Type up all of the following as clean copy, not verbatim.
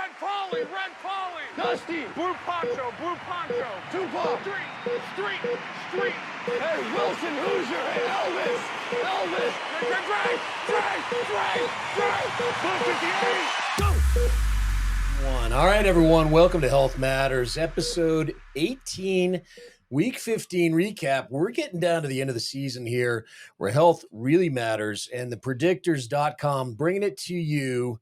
Red Polly. Dusty. Blue poncho. Tupac. Street. Hey, Wilson Hoosier. Hey, Elvis. Dre. Go. All right, everyone. Welcome to Health Matters, episode 18, week 15 recap. We're getting down to the end of the season here where health really matters, and the Predictors.com bringing it to you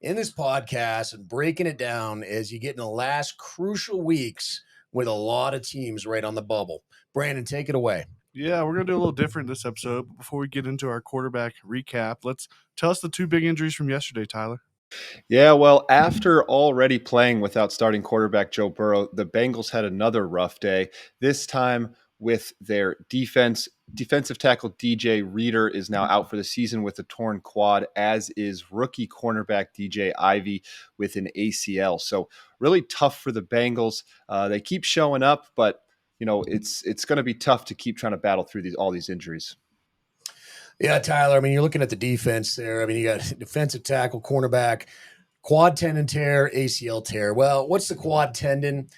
in this podcast and breaking it down as you get in the last crucial weeks with a lot of teams right on the bubble. Brandon, take it away. Yeah, we're going to do a little different this episode. But before we get into our quarterback recap, let's tell us the two big injuries from yesterday, Tyler. Yeah, well, after already playing without starting quarterback Joe Burrow, the Bengals had another rough day. This time with their defensive tackle DJ Reader is now out for the season with a torn quad, as is rookie cornerback DJ Ivy with an ACL. So really tough for the Bengals. They keep showing up, but it's going to be tough to keep trying to battle through all these injuries. Yeah, Tyler, I mean, you're looking at the defense there. I mean, you got defensive tackle, cornerback, quad tendon tear, ACL tear. Well, what's the quad tendon?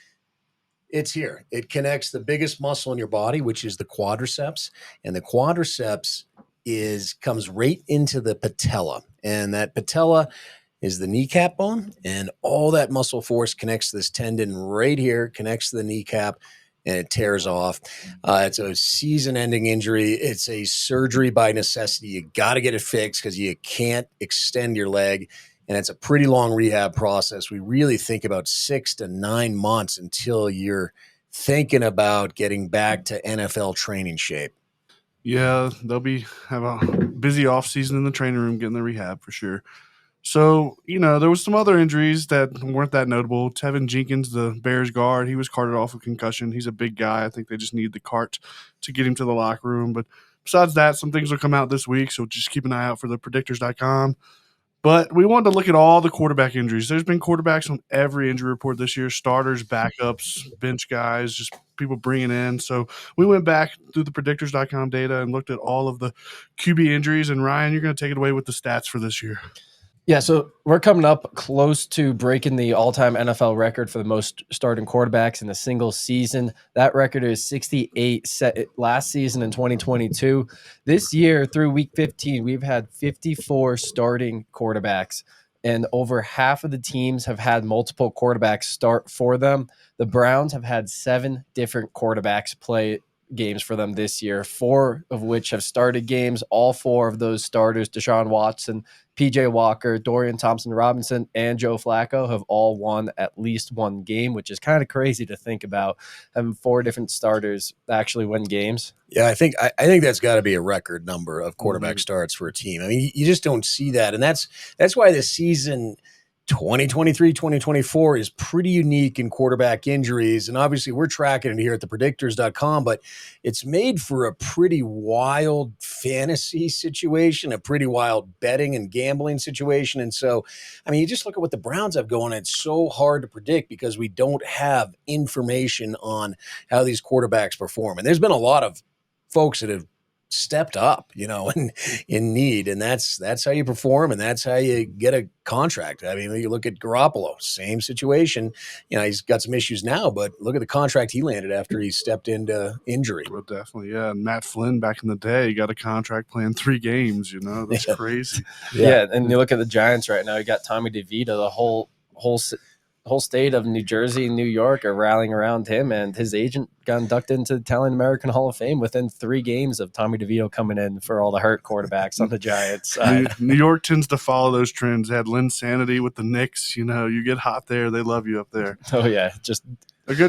It's here. It connects the biggest muscle in your body, which is the quadriceps. And the quadriceps comes right into the patella. And that patella is the kneecap bone. And all that muscle force connects to this tendon right here, connects to the kneecap, and it tears off. It's a season-ending injury. It's a surgery by necessity. You got to get it fixed because you can't extend your leg, and it's a pretty long rehab process. We really think about 6 to 9 months until you're thinking about getting back to NFL training shape. Yeah, they'll have a busy offseason in the training room getting the rehab for sure. So, there was some other injuries that weren't that notable. Tevin Jenkins, the Bears guard, he was carted off with concussion. He's a big guy. I think they just need the cart to get him to the locker room. But besides that, some things will come out this week, so just keep an eye out for the Predictors.com. But we wanted to look at all the quarterback injuries. There's been quarterbacks on every injury report this year, starters, backups, bench guys, just people bringing in. So we went back through the Predictors.com data and looked at all of the QB injuries. And Ryan, you're going to take it away with the stats for this year. Yeah, so we're coming up close to breaking the all-time NFL record for the most starting quarterbacks in a single season. That record is 68 set last season in 2022. This year, through week 15, we've had 54 starting quarterbacks, and over half of the teams have had multiple quarterbacks start for them. The Browns have had 7 different quarterbacks play games for them this year, 4 of which have started games. All 4 of those starters, Deshaun Watson, PJ Walker, Dorian Thompson-Robinson, and Joe Flacco, have all won at least one game, which is kind of crazy to think about, having 4 different starters actually win games. Yeah, I think that's got to be a record number of quarterback starts for a team. I mean, you just don't see that, and that's why this season 2023-2024 is pretty unique in quarterback injuries. And obviously we're tracking it here at the Predictors.com, but it's made for a pretty wild fantasy situation, a pretty wild betting and gambling situation. And so, I mean, you just look at what the Browns have going. It's so hard to predict because we don't have information on how these quarterbacks perform. And there's been a lot of folks that have stepped up, in need. And that's how you perform, and that's how you get a contract. I mean, you look at Garoppolo, same situation. He's got some issues now, but look at the contract he landed after he stepped into injury. Well, definitely, yeah. And Matt Flynn back in the day, he got a contract playing 3 games, that's crazy. Yeah, and you look at the Giants right now, you got Tommy DeVito, the whole state of New Jersey and New York are rallying around him, and his agent got inducted into the Italian American Hall of Fame within 3 games of Tommy DeVito coming in for all the hurt quarterbacks on the Giants side. New York tends to follow those trends. They had Linsanity with the Knicks. You get hot there, they love you up there. Oh yeah, just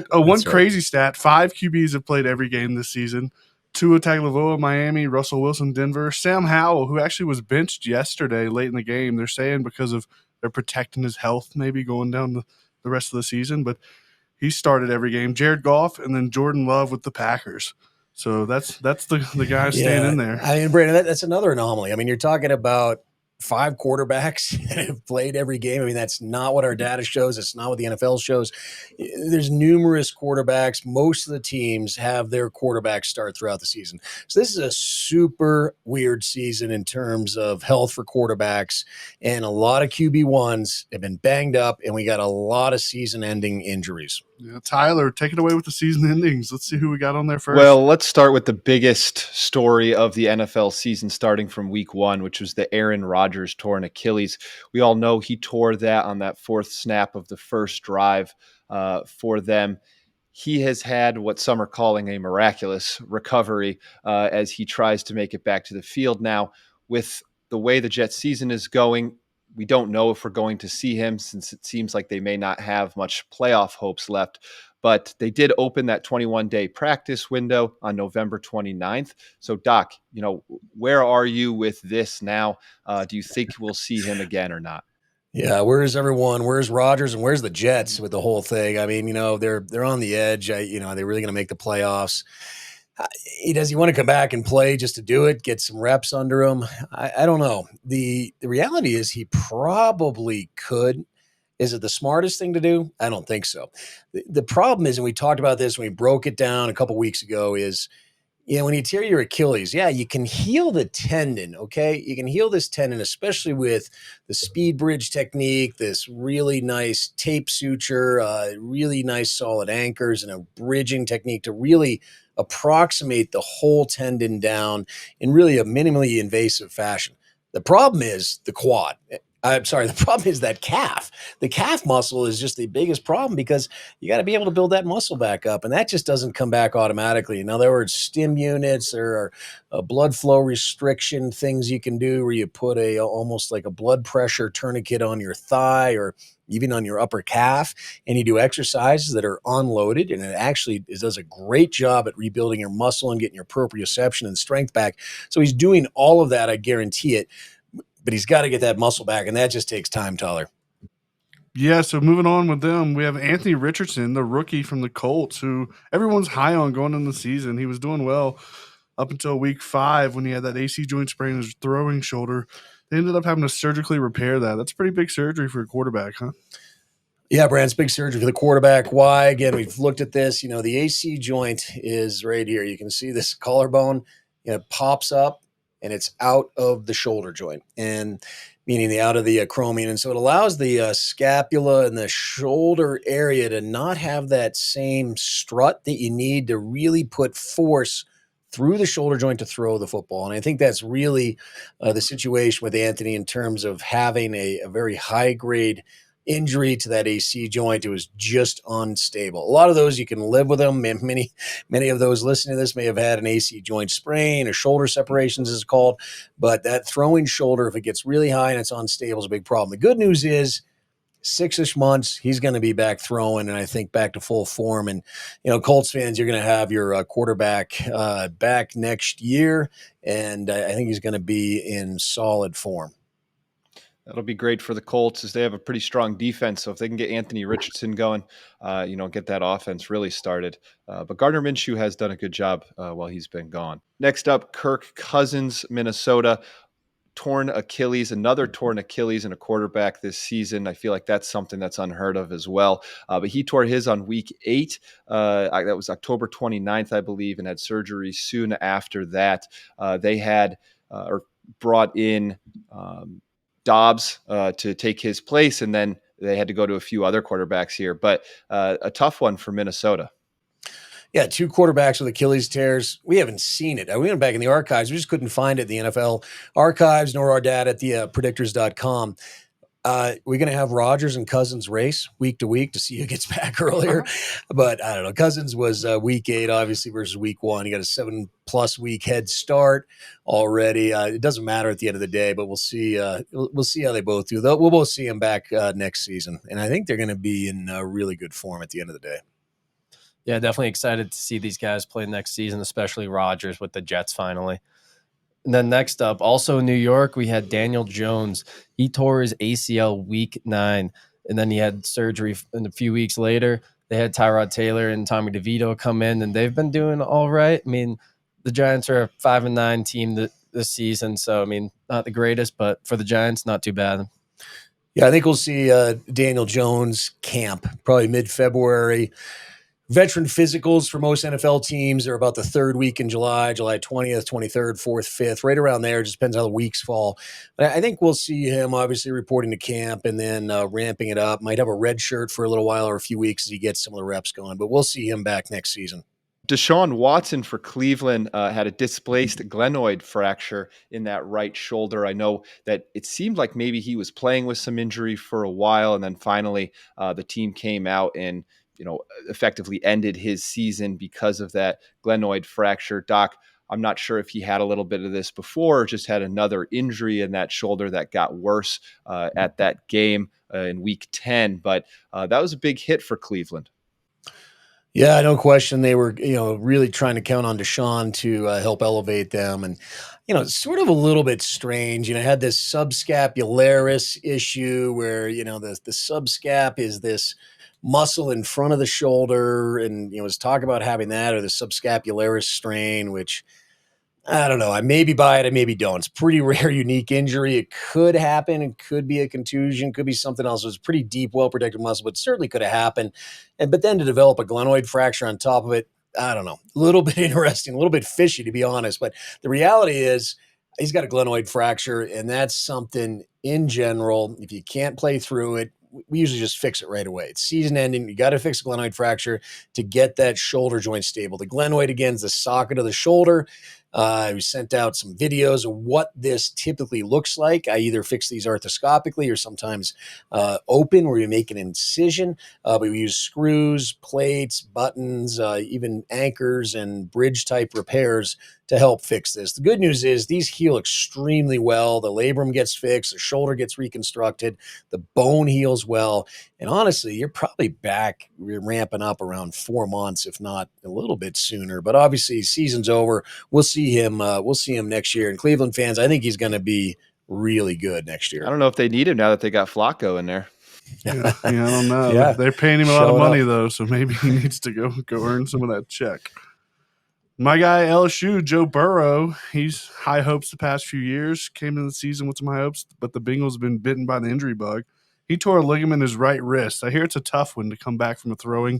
one crazy stat: 5 QBs have played every game this season. Tua Tagovailoa, Miami; Russell Wilson, Denver; Sam Howell, who actually was benched yesterday late in the game. They're saying because of they're protecting his health, maybe going down the rest of the season, but he started every game. Jared Goff, and then Jordan Love with the Packers. So that's the guy staying in there. I mean, Brandon, that's another anomaly. I mean, you're talking about 5 quarterbacks that have played every game. I mean, that's not what our data shows. It's not what the NFL shows. There's numerous quarterbacks. Most of the teams have their quarterbacks start throughout the season. So this is a super weird season in terms of health for quarterbacks, and a lot of QB1s have been banged up, and we got a lot of season-ending injuries. Yeah, Tyler, take it away with the season endings. Let's see who we got on there first. Well, let's start with the biggest story of the NFL season starting from week 1, which was the Aaron Rodgers torn Achilles. We all know he tore that on that 4th snap of the first drive for them. He has had what some are calling a miraculous recovery as he tries to make it back to the field. Now, with the way the Jets season is going, we don't know if we're going to see him, since it seems like they may not have much playoff hopes left. But they did open that 21-day practice window on November 29th. So, Doc, where are you with this now? Do you think we'll see him again or not? Yeah, where's everyone? Where's Rodgers and where's the Jets with the whole thing? I mean, they're on the edge. Are they really going to make the playoffs? Does he want to come back and play just to do it, get some reps under him? I don't know. The reality is he probably could. Is it the smartest thing to do? I don't think so. The problem is, and we talked about this when we broke it down a couple weeks ago, is when you tear your Achilles, you can heal the tendon, okay? You can heal this tendon, especially with the speed bridge technique, this really nice tape suture, really nice solid anchors, and a bridging technique to really approximate the whole tendon down in really a minimally invasive fashion. The problem is the quad. I'm sorry, the problem is that calf. The calf muscle is just the biggest problem because you got to be able to build that muscle back up, and that just doesn't come back automatically. In other words, stim units, there are blood flow restriction things you can do where you put almost like a blood pressure tourniquet on your thigh or even on your upper calf, and you do exercises that are unloaded, and it does a great job at rebuilding your muscle and getting your proprioception and strength back. So he's doing all of that, I guarantee it. But he's got to get that muscle back, and that just takes time, Tyler. Yeah, so moving on with them, we have Anthony Richardson, the rookie from the Colts, who everyone's high on going into the season. He was doing well up until week 5 when he had that AC joint sprain in his throwing shoulder. They ended up having to surgically repair that. That's pretty big surgery for a quarterback, huh? Yeah, Brand's big surgery for the quarterback. Why? Again, we've looked at this. The AC joint is right here. You can see this collarbone. It pops up, and it's out of the shoulder joint, and meaning out of the acromion. And so it allows the scapula and the shoulder area to not have that same strut that you need to really put force through the shoulder joint to throw the football. And I think that's really the situation with Anthony in terms of having a very high-grade injury to that AC joint. It was just unstable. A lot of those you can live with them. Many of those listening to this may have had an AC joint sprain or shoulder separations, as it's called. But that throwing shoulder, if it gets really high and it's unstable, is a big problem. The good news is 6-ish months, he's going to be back throwing, and I think back to full form. And Colts fans, you're going to have your quarterback back next year, and I think he's going to be in solid form. That'll be great for the Colts as they have a pretty strong defense. So if they can get Anthony Richardson going, get that offense really started. But Gardner Minshew has done a good job while he's been gone. Next up, Kirk Cousins, Minnesota. Torn Achilles, another torn Achilles in a quarterback this season. I feel like that's something that's unheard of as well. But he tore his on week 8. That was October 29th, I believe, and had surgery soon after that. They had brought in Dobbs to take his place, and then they had to go to a few other quarterbacks here. But a tough one for Minnesota. Yeah, 2 quarterbacks with Achilles tears. We haven't seen it. We went back in the archives. We just couldn't find it in the NFL archives, nor our data at the Predictors.com. We're going to have Rodgers and Cousins race week to week to see who gets back earlier. But I don't know. Cousins was week 8, obviously, versus week 1. He got a 7+ week head start already. It doesn't matter at the end of the day, but we'll see. We'll see how they both do. We'll both see them back next season. And I think they're going to be in really good form at the end of the day. Yeah, definitely excited to see these guys play next season, especially Rodgers with the Jets finally. And then next up, also in New York, we had Daniel Jones. He tore his ACL week 9, and then he had surgery a few weeks later. They had Tyrod Taylor and Tommy DeVito come in, and they've been doing all right. I mean, the Giants are a 5-9 team that this season. So, I mean, not the greatest, but for the Giants, not too bad. Yeah, I think we'll see Daniel Jones camp probably mid-February. Veteran physicals for most NFL teams are about the third week in July 20th, 23rd, 4th, 5th, right around there. It just depends how the weeks fall. But I think we'll see him obviously reporting to camp and then ramping it up. Might have a red shirt for a little while or a few weeks as he gets some of the reps going. But we'll see him back next season. Deshaun Watson for Cleveland had a displaced glenoid fracture in that right shoulder. I know that it seemed like maybe he was playing with some injury for a while, and then finally the team came out and effectively ended his season because of that glenoid fracture. Doc, I'm not sure if he had a little bit of this before or just had another injury in that shoulder that got worse at that game in Week 10, but that was a big hit for Cleveland. Yeah, no question. They were, really trying to count on Deshaun to help elevate them. And, it's sort of a little bit strange. Had this subscapularis issue where, the subscap is this muscle in front of the shoulder. And, was talk about having that or the subscapularis strain, which I don't know. I maybe buy it, I maybe don't. It's pretty rare, unique injury. It could happen. It could be a contusion, could be something else. It's pretty deep, well-protected muscle, but certainly could have happened. But then to develop a glenoid fracture on top of it, I don't know. A little bit interesting, a little bit fishy, to be honest. But the reality is he's got a glenoid fracture, and that's something in general, if you can't play through it, we usually just fix it right away. It's season ending. You got to fix a glenoid fracture to get that shoulder joint stable. The glenoid, again, is the socket of the shoulder. We sent out some videos of what this typically looks like. I either fix these arthroscopically or sometimes open where you make an incision. But we use screws, plates, buttons, even anchors and bridge type repairs to help fix this. The good news is these heal extremely well. The labrum gets fixed, the shoulder gets reconstructed, the bone heals well. And honestly, you're probably back, you're ramping up around 4 months, if not a little bit sooner. But obviously, season's over. We'll see him. We'll see him next year. And Cleveland fans, I think he's going to be really good next year. I don't know if they need him now that they got Flacco in there. Yeah, I don't know. Yeah. They're paying him a lot of Showing money up. though, so maybe he needs to go earn some of that check. My guy LSU, Joe Burrow, he's high hopes the past few years. Came into the season with some high hopes, but the Bengals have been bitten by the injury bug. He tore a ligament in his right wrist. I hear it's a tough one to come back from a throwing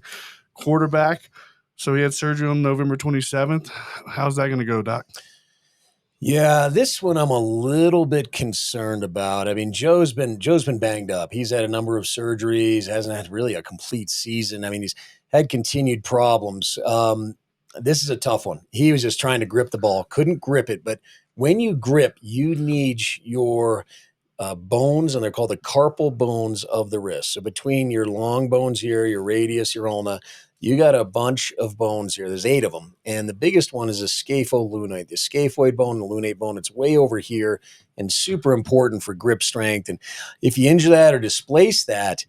quarterback. So he had surgery on November 27th. How's that going to go, Doc? Yeah, this one I'm a little bit concerned about. I mean, Joe's been banged up. He's had a number of surgeries, hasn't had really a complete season. I mean, he's had continued problems. This is a tough one. He was just trying to grip the ball, couldn't grip it. But when you grip, you need your bones, and they're called the carpal bones of the wrist. So between your long bones here, your radius, your ulna, you got a bunch of bones here. There's 8 of them. And the biggest one is a scapholunate, the scaphoid bone, the lunate bone. It's way over here and super important for grip strength. And if you injure that or displace that,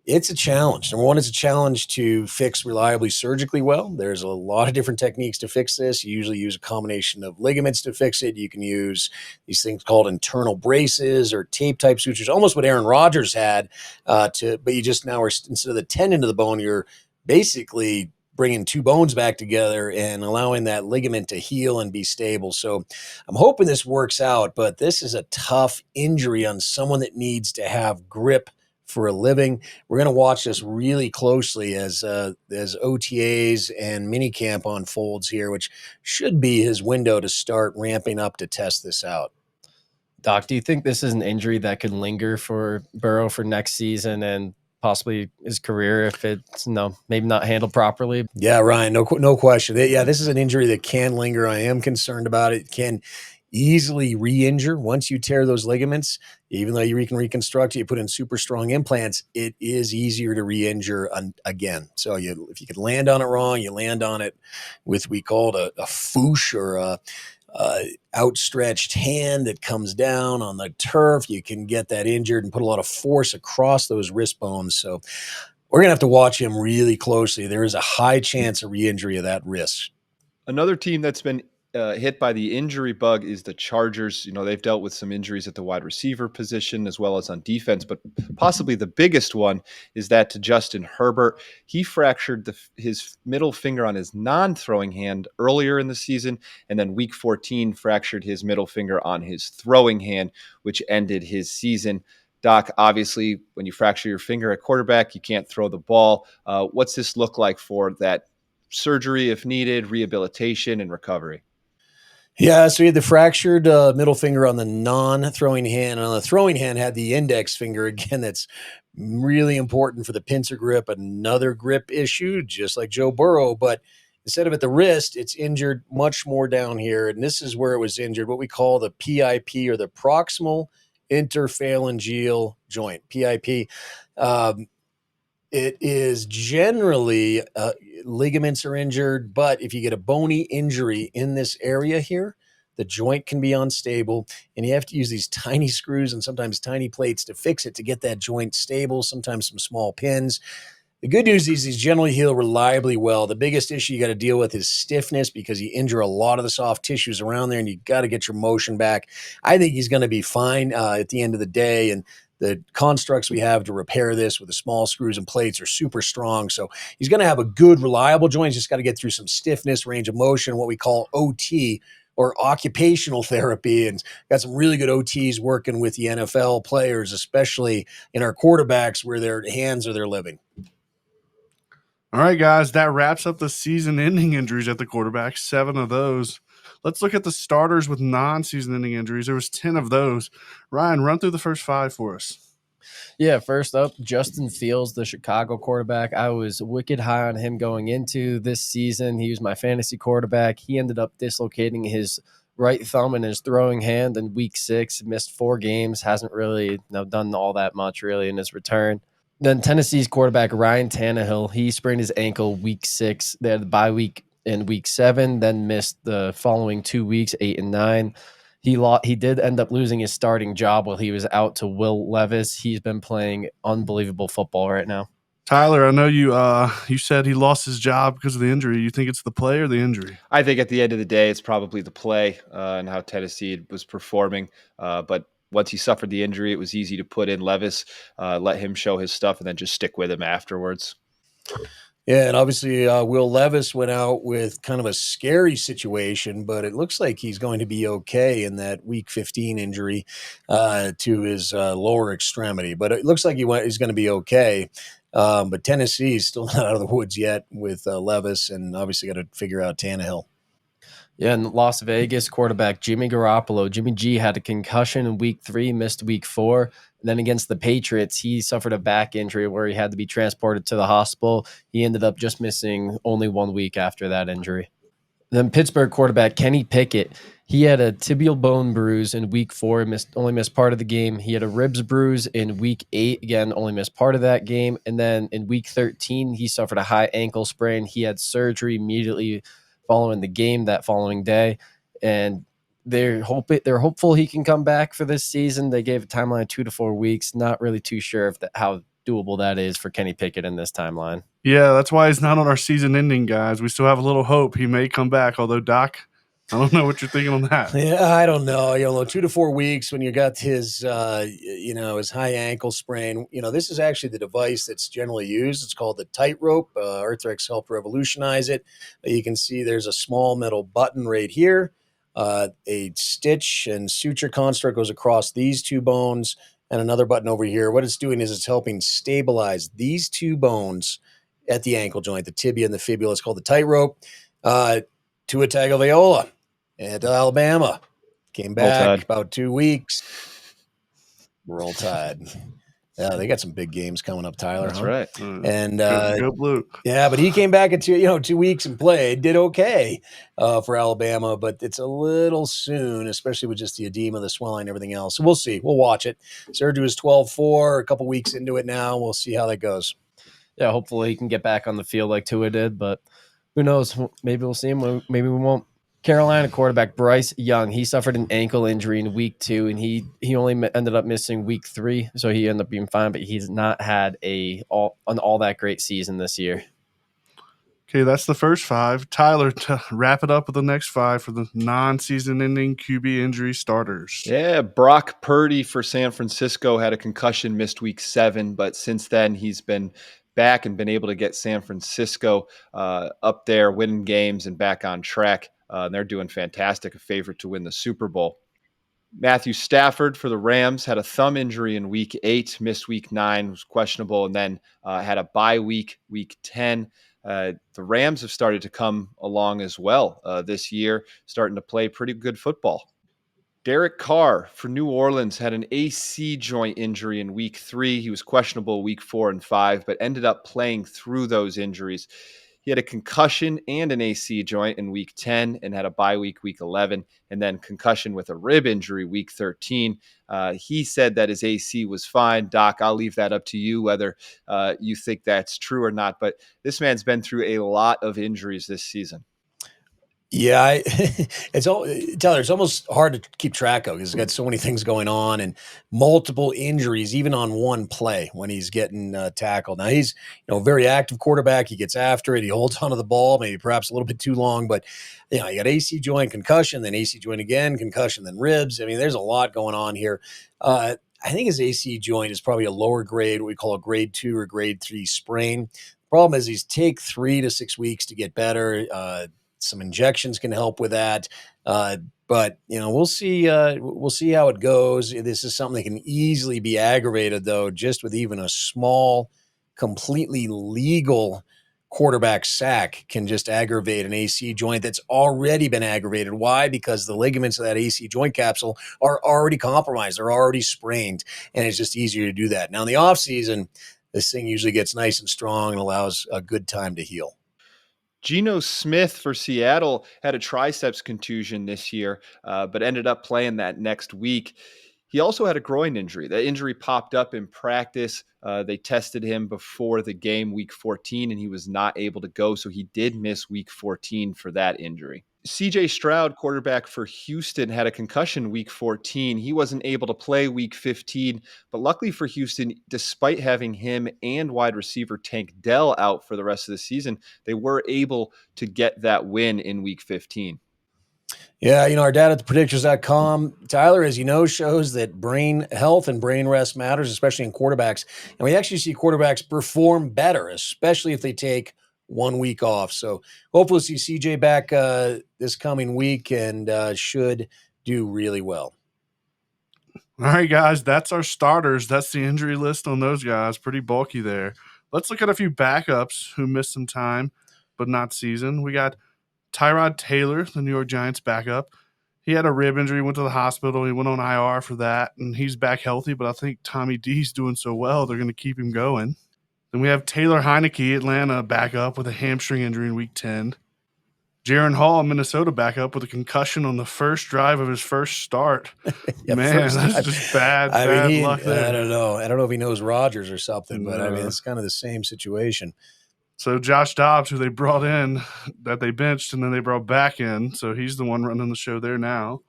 it's a challenge. Number one, it's a challenge to fix reliably surgically well. There's a lot of different techniques to fix this. You usually use a combination of ligaments to fix it. You can use these things called internal braces or tape type sutures, almost what Aaron Rodgers had. But you just now are, instead of the tendon to the bone, you're basically bringing 2 bones back together and allowing that ligament to heal and be stable. So I'm hoping this works out, but this is a tough injury on someone that needs to have grip for a living. We're going to watch this really closely as OTAs and minicamp unfolds here, which should be his window to start ramping up to test this out. Doc, do you think this is an injury that could linger for Burrow for next season and possibly his career if it's maybe not handled properly? Yeah, Ryan, no question. Yeah, this is an injury that can linger. I am concerned about it. It can easily re-injure once you tear those ligaments. Even though you can reconstruct, you put in super strong implants, it is easier to re-injure again. So if you can land on it wrong, you land on it with, we call it a foosh or a outstretched hand that comes down on the turf. You can get that injured and put a lot of force across those wrist bones. So we're going to have to watch him really closely. There is a high chance of re-injury of that wrist. Another team that's been hit by the injury bug is the Chargers. You know, they've dealt with some injuries at the wide receiver position as well as on defense, but possibly the biggest one is that to Justin Herbert. He fractured his middle finger on his non-throwing hand earlier in the season, and then week 14 fractured his middle finger on his throwing hand, which ended his season. Doc, obviously, when you fracture your finger at quarterback, you can't throw the ball. What's this look like for that surgery, if needed, rehabilitation, and recovery? Yeah, so he had the fractured middle finger on the non-throwing hand, and on the throwing hand had the index finger again. That's really important for the pincer grip, another grip issue, just like Joe Burrow. But instead of at the wrist, it's injured much more down here, and this is where it was injured, what we call the PIP, or the proximal interphalangeal joint, PIP. It is generally ligaments are injured, but if you get a bony injury in this area here, the joint can be unstable, and you have to use these tiny screws and sometimes tiny plates to fix it to get that joint stable, sometimes some small pins. The good news is these generally heal reliably well. The biggest issue you got to deal with is stiffness, because you injure a lot of the soft tissues around there, and you got to get your motion back. I think he's going to be fine at the end of the day, and the constructs we have to repair this with the small screws and plates are super strong. So he's going to have a good, reliable joint. He's just got to get through some stiffness, range of motion, what we call OT, or occupational therapy. And got some really good OTs working with the NFL players, especially in our quarterbacks where their hands are their living. All right, guys, that wraps up the season-ending injuries at the quarterback, 7 of those. Let's look at the starters with non-season-ending injuries. There was 10 of those. Ryan, run through the first 5 for us. Yeah, first up, Justin Fields, the Chicago quarterback. I was wicked high on him going into this season. He was my fantasy quarterback. He ended up dislocating his right thumb in his throwing hand in week 6, missed 4 games, hasn't really done all that much really in his return. Then Tennessee's quarterback, Ryan Tannehill, he sprained his ankle week 6. They had the bye week in week 7, then missed the following 2 weeks, 8 and 9. He did end up losing his starting job while he was out to Will Levis. He's been playing unbelievable football right now. Tyler, I know you said he lost his job because of the injury. You think it's the play or the injury? I think at the end of the day, it's probably the play and how Tennessee was performing. But once he suffered the injury, it was easy to put in Levis, let him show his stuff, and then just stick with him afterwards. Yeah, and obviously Will Levis went out with kind of a scary situation, but it looks like he's going to be okay in that week 15 injury to his lower extremity. But it looks like he's going to be okay. But Tennessee is still not out of the woods yet with Levis, and obviously got to figure out Tannehill. Yeah, and Las Vegas quarterback Jimmy Garoppolo. Jimmy G had a concussion in week 3, missed week 4. And then against the Patriots, he suffered a back injury where he had to be transported to the hospital. He ended up just missing only 1 week after that injury. Then Pittsburgh quarterback Kenny Pickett, he had a tibial bone bruise in week 4, only missed part of the game. He had a ribs bruise in week 8, again, only missed part of that game. And then in week 13, he suffered a high ankle sprain. He had surgery immediately following the game that following day, and they're hopeful he can come back for this season. They gave a timeline of 2 to 4 weeks. Not really too sure how doable that is for Kenny Pickett in this timeline. Yeah, that's why he's not on our season-ending guys. We still have a little hope he may come back. Although, Doc, I don't know what you're thinking on that. Yeah, I don't know. 2 to 4 weeks when you got his, his high ankle sprain. This is actually the device that's generally used. It's called the tightrope. Arthrex helped revolutionize it. You can see there's a small metal button right here. A stitch and suture construct goes across these 2 bones, and another button over here. What it's doing is it's helping stabilize these 2 bones at the ankle joint, the tibia and the fibula. It's called the tightrope. Tua Tagovailoa at Alabama came back about 2 weeks. Roll Tide. Yeah, they got some big games coming up, Tyler. That's right. And go blue. Yeah, but he came back in 2 weeks and played, did okay for Alabama, but it's a little soon, especially with just the edema, the swelling, everything else. So we'll see. We'll watch it. Surgery was 12-4, a couple weeks into it now. We'll see how that goes. Yeah, hopefully he can get back on the field like Tua did, but who knows? Maybe we'll see him. Maybe we won't. Carolina quarterback Bryce Young, he suffered an ankle injury in week 2, and he only ended up missing week 3, so he ended up being fine, but he's not had an all that great season this year. Okay, that's the first 5. Tyler, wrap it up with the next 5 for the non-season ending QB injury starters. Yeah, Brock Purdy for San Francisco had a concussion, missed week 7, but since then he's been back and been able to get San Francisco up there, winning games and back on track. They're doing fantastic, a favorite to win the Super Bowl. Matthew Stafford for the Rams had a thumb injury in week 8, missed week 9, was questionable, and then had a bye week, week 10. The Rams have started to come along as well this year, starting to play pretty good football. Derek Carr for New Orleans had an AC joint injury in week 3. He was questionable week 4 and 5, but ended up playing through those injuries. He had a concussion and an AC joint in week 10 and had a bye week, week 11, and then concussion with a rib injury week 13. He said that his AC was fine. Doc, I'll leave that up to you whether you think that's true or not, but this man's been through a lot of injuries this season. Yeah, Tyler, it's almost hard to keep track of because he's got so many things going on and multiple injuries, even on one play when he's getting tackled. Now he's, a very active quarterback. He gets after it. He holds onto the ball, maybe perhaps a little bit too long, but you got AC joint concussion, then AC joint again, concussion, then ribs. I mean, there's a lot going on here. I think his AC joint is probably a lower grade, what we call a grade 2 or grade 3 sprain. Problem is, he's take 3 to 6 weeks to get better. Some injections can help with that. But we'll see. We'll see how it goes. This is something that can easily be aggravated, though, just with even a small, completely legal quarterback sack can just aggravate an AC joint that's already been aggravated. Why? Because the ligaments of that AC joint capsule are already compromised. They're already sprained, and it's just easier to do that. Now, in the offseason, this thing usually gets nice and strong and allows a good time to heal. Geno Smith for Seattle had a triceps contusion this year, but ended up playing that next week. He also had a groin injury. The injury popped up in practice. They tested him before the game week 14, and he was not able to go, so he did miss week 14 for that injury. CJ Stroud, quarterback for Houston, had a concussion week 14. He wasn't able to play week 15, but luckily for Houston, despite having him and wide receiver Tank Dell out for the rest of the season, they were able to get that win in week 15. Yeah, our data at the predictors.com, Tyler, as you know, shows that brain health and brain rest matters, especially in quarterbacks. And we actually see quarterbacks perform better, especially if they take 1 week off. So hopefully see CJ back this coming week and should do really well. All right, guys, that's our starters. That's the injury list on those guys. Pretty bulky there. Let's look at a few backups who missed some time, but not season. We got Tyrod Taylor, the New York Giants backup. He had a rib injury, went to the hospital. He went on IR for that, and he's back healthy, but I think Tommy D's doing so well, they're going to keep him going. Then we have Taylor Heineke, Atlanta backup with a hamstring injury in week 10. Jaron Hall, Minnesota backup with a concussion on the first drive of his first start. Man, that's just bad luck there. I don't know. I don't know if he knows Rodgers or something, but I mean, it's kind of the same situation. So Josh Dobbs, who they brought in, that they benched, and then they brought back in. So he's the one running the show there now.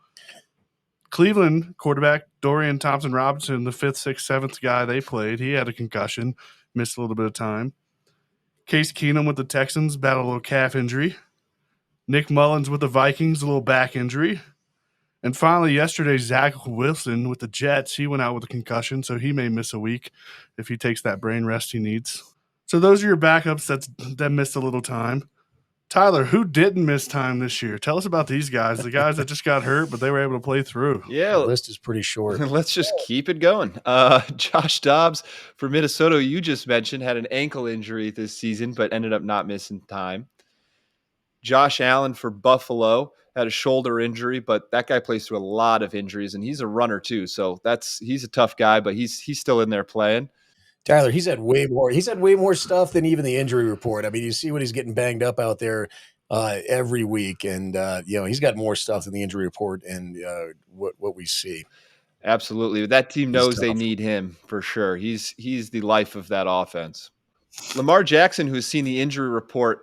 Cleveland quarterback Dorian Thompson-Robinson, the 5th, 6th, 7th guy they played, he had a concussion, missed a little bit of time. Case Keenum with the Texans, battled a little calf injury. Nick Mullins with the Vikings, a little back injury. And finally, yesterday, Zach Wilson with the Jets, he went out with a concussion, so he may miss a week if he takes that brain rest he needs. So those are your backups that missed a little time. Tyler, who didn't miss time this year? Tell us about these guys, the guys that just got hurt, but they were able to play through. Yeah, the list is pretty short. Let's just keep it going. Josh Dobbs for Minnesota, you just mentioned, had an ankle injury this season, but ended up not missing time. Josh Allen for Buffalo had a shoulder injury, but that guy plays through a lot of injuries, and he's a runner too. So he's a tough guy, but he's still in there playing. Tyler, he's had way more stuff than even the injury report. I mean, you see what he's getting banged up out there every week, and he's got more stuff than the injury report and what we see. Absolutely, that team knows they need him for sure. He's the life of that offense. Lamar Jackson, who's seen the injury report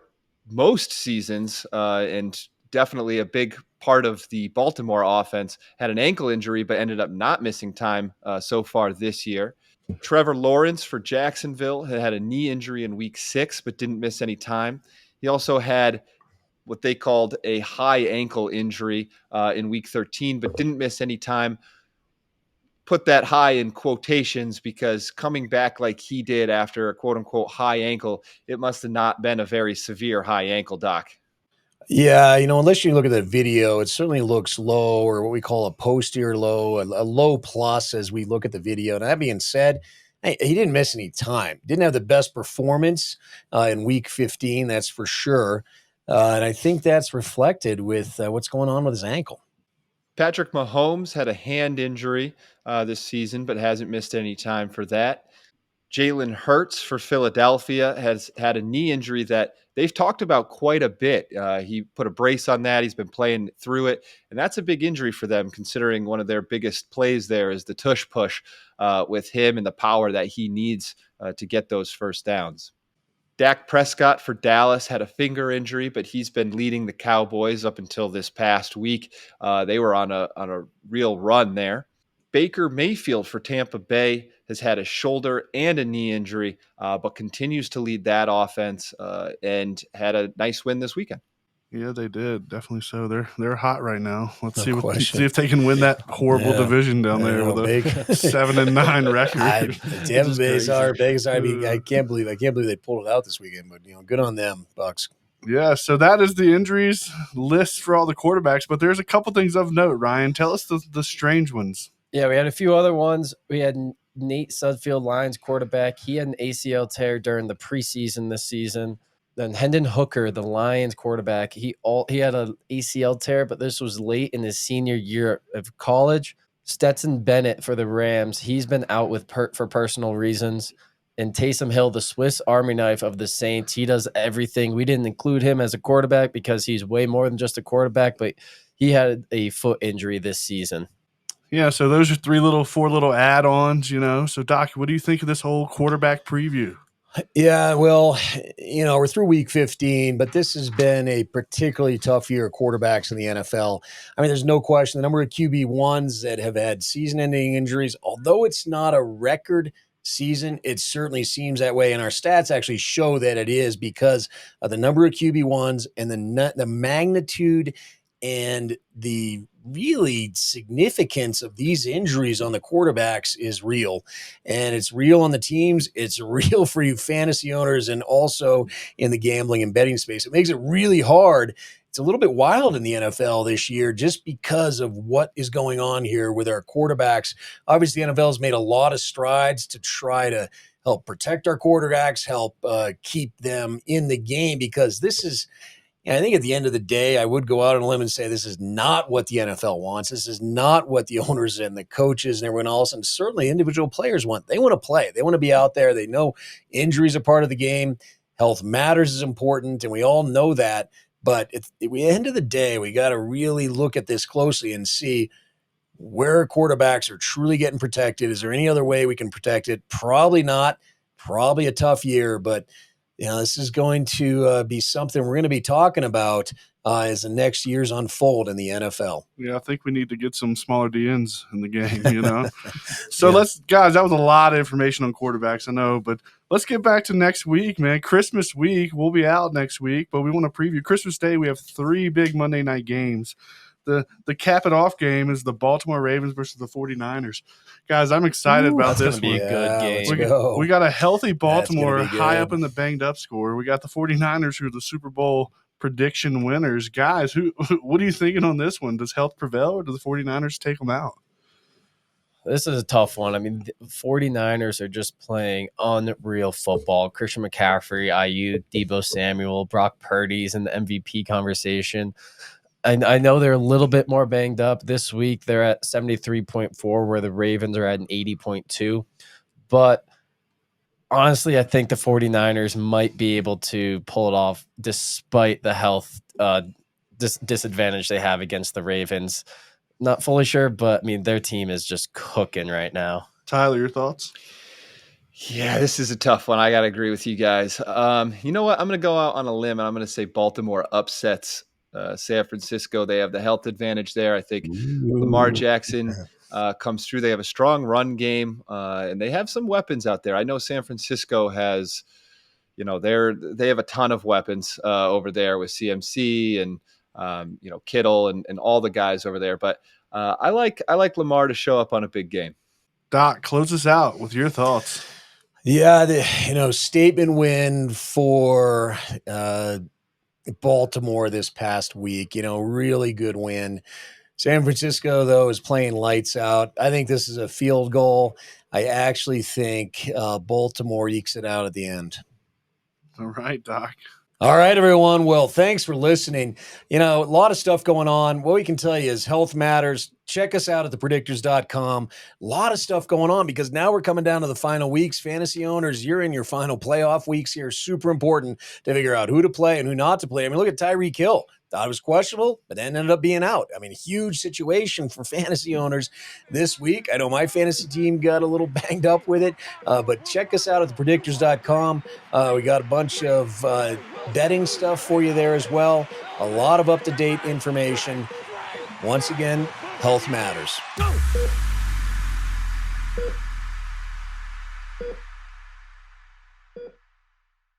most seasons and definitely a big part of the Baltimore offense, had an ankle injury but ended up not missing time so far this year. Trevor Lawrence for Jacksonville had a knee injury in week 6 but didn't miss any time. He also had what they called a high ankle injury in week 13, but didn't miss any time. Put that high in quotations because coming back like he did after a quote unquote high ankle, it must have not been a very severe high ankle, Doc. Yeah, unless you look at the video, it certainly looks low, or what we call a posterior low, a low plus as we look at the video. Now, that being said, hey, he didn't miss any time. Didn't have the best performance in week 15, that's for sure. And I think that's reflected with what's going on with his ankle. Patrick Mahomes had a hand injury this season, but hasn't missed any time for that. Jalen Hurts for Philadelphia has had a knee injury that they've talked about quite a bit. He put a brace on that. He's been playing through it. And that's a big injury for them, considering one of their biggest plays there is the tush push with him and the power that he needs to get those first downs. Dak Prescott for Dallas had a finger injury, but he's been leading the Cowboys up until this past week. They were on a real run there. Baker Mayfield for Tampa Bay has had a shoulder and a knee injury, but continues to lead that offense and had a nice win this weekend. Yeah, they did. Definitely so. They're hot right now. Let's No see question. see if they can win that horrible division down there with a 7-9 record. Tampa Bay's Vegas. I mean, I can't believe they pulled it out this weekend. But good on them, Bucks. Yeah, so that is the injuries list for all the quarterbacks. But there's a couple things of note. Ryan, tell us the strange ones. Yeah, we had a few other ones. We had Nate Sudfeld, Lions quarterback. He had an ACL tear during the preseason this season. Then Hendon Hooker, the Lions quarterback, he had an ACL tear, but this was late in his senior year of college. Stetson Bennett for the Rams, he's been out with for personal reasons. And Taysom Hill, the Swiss Army knife of the Saints, he does everything. We didn't include him as a quarterback because he's way more than just a quarterback, but he had a foot injury this season. Yeah, so those are four little add-ons, So, Doc, what do you think of this whole quarterback preview? Yeah, well, we're through week 15, but this has been a particularly tough year of quarterbacks in the NFL. I mean, there's no question the number of QB1s that have had season-ending injuries, although it's not a record season, it certainly seems that way. And our stats actually show that it is because of the number of QB1s and the magnitude and the really significance of these injuries on the quarterbacks is real. And it's real on the teams. It's real for you fantasy owners and also in the gambling and betting space. It makes it really hard. It's a little bit wild in the NFL this year just because of what is going on here with our quarterbacks. Obviously, the NFL has made a lot of strides to try to help protect our quarterbacks, help keep them in the game, because this is, I think at the end of the day, I would go out on a limb and say this is not what the NFL wants. This is not what the owners and the coaches and everyone else, and certainly individual players want. They want to play. They want to be out there. They know injuries are part of the game. Health matters is important, and we all know that. But at the end of the day, we got to really look at this closely and see where quarterbacks are truly getting protected. Is there any other way we can protect it? Probably not. Probably a tough year, but this is going to be something we're going to be talking about as the next years unfold in the NFL. Yeah, I think we need to get some smaller DNs in the game, So guys, that was a lot of information on quarterbacks, I know, but let's get back to next week, man. Christmas week, we'll be out next week, but we want to preview Christmas Day. We have 3 big Monday night games. The cap it off game is the Baltimore Ravens versus the 49ers. Guys, I'm excited about this one. Be a good game. We got a healthy Baltimore high up in the banged up score. We got the 49ers who are the Super Bowl prediction winners. Guys, what are you thinking on this one? Does health prevail or do the 49ers take them out? This is a tough one. I mean, the 49ers are just playing unreal football. Christian McCaffrey, IU, Deebo Samuel, Brock Purdy's in the MVP conversation. I know they're a little bit more banged up. This week they're at 73.4, where the Ravens are at an 80.2. But honestly, I think the 49ers might be able to pull it off despite the health disadvantage they have against the Ravens. Not fully sure, but I mean, their team is just cooking right now. Tyler, your thoughts? Yeah, this is a tough one. I got to agree with you guys. You know what? I'm going to go out on a limb and I'm going to say Baltimore upsets San Francisco. They have the health advantage there. I think Lamar Jackson comes through. They have a strong run game, and they have some weapons out there. I know San Francisco has they have a ton of weapons over there with CMC and Kittle and all the guys over there. But I like Lamar to show up on a big game. Doc, close us out with your thoughts. Yeah, statement win for Baltimore this past week. Really good win. San Francisco, though, is playing lights out. I think this is a field goal. I actually think Baltimore ekes it out at the end. All right, Doc. All right, everyone. Well, thanks for listening. A lot of stuff going on. What we can tell you is health matters. Check us out at thepredictors.com. A lot of stuff going on because now we're coming down to the final weeks. Fantasy owners, you're in your final playoff weeks here. Super important to figure out who to play and who not to play. Look at Tyreek Hill. Thought it was questionable, but then ended up being out. Huge situation for fantasy owners this week. I know my fantasy team got a little banged up with it, but check us out at thepredictors.com. We got a bunch of betting stuff for you there as well. A lot of up-to-date information. Once again, health matters. Go.